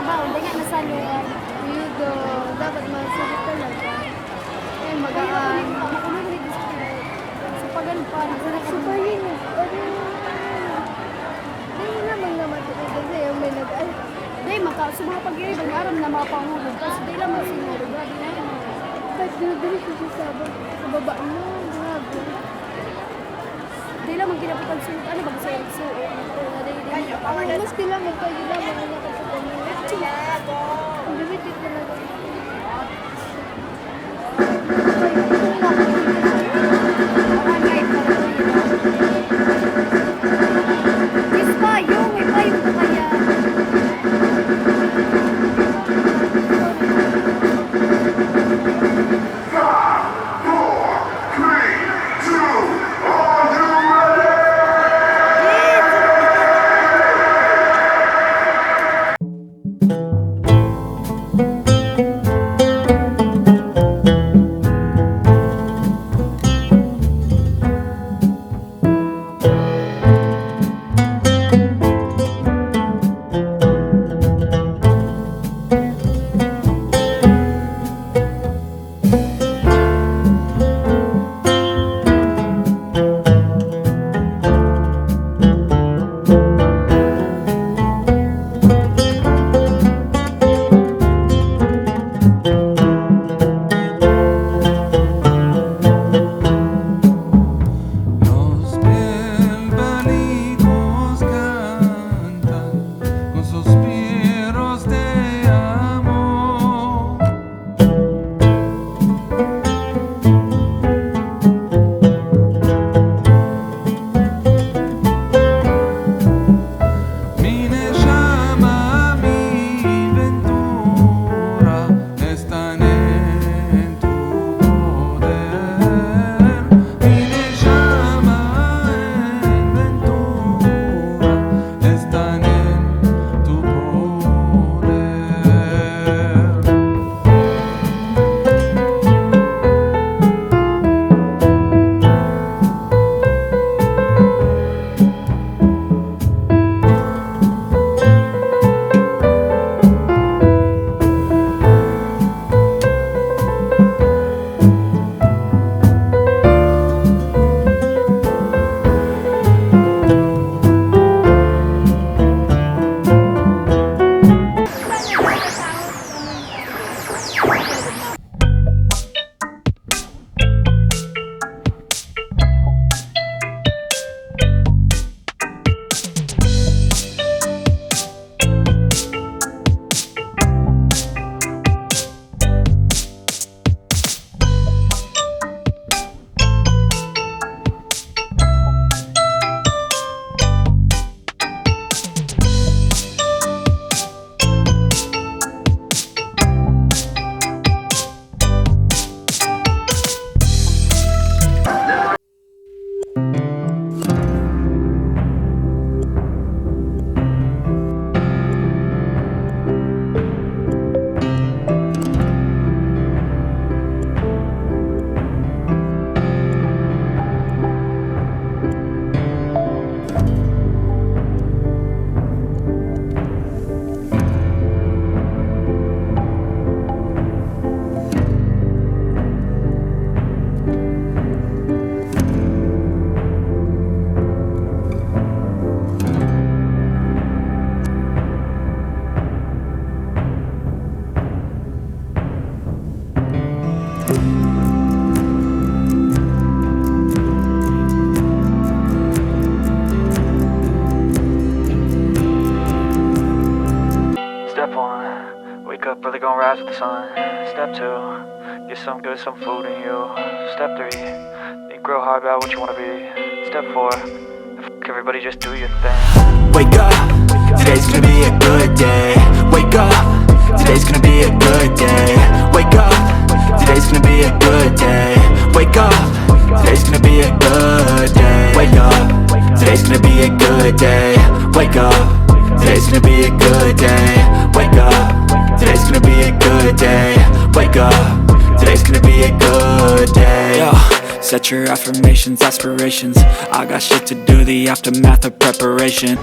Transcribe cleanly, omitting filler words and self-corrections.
trabaho. Hindi nga nasaluan. Yudo. Dapat masulit talaga. Eh, magaan. Makulo rin gusto ko. Sa paganpan. Subayin. Dahil naman naman ito. Kasi yung may nag-ay. Dahil sumapag-iib. Ang aram na mapangulog. Kasi dahil naman sinulog. Grabe na yun. Kahit dinadali ko sa baba mo. Grabe. Dahil naman ginaputan sulit. Ano ba gusto yung sulit? Mas kailangan mo kayo lang. Mga nakapagod. Ang limited talaga. Yes, payong. May payong pa kaya. up early, gonna rise with the sun. Step 2, get some good, some food in you. Step 3, think real hard about what you wanna be. Step 4, everybody just do your thing. Wake up, today's gonna be a good day. Wake up, today's gonna be a good day. Wake up, today's gonna be a good day. Wake up, today's gonna be a good day. Wake up, today's gonna be a good day. Wake up, today's gonna be a good day. Wake up, today's gonna be a good day. Wake up, today's gonna be a good day. Yo, set your affirmations, aspirations. I got shit to do, the aftermath of preparation.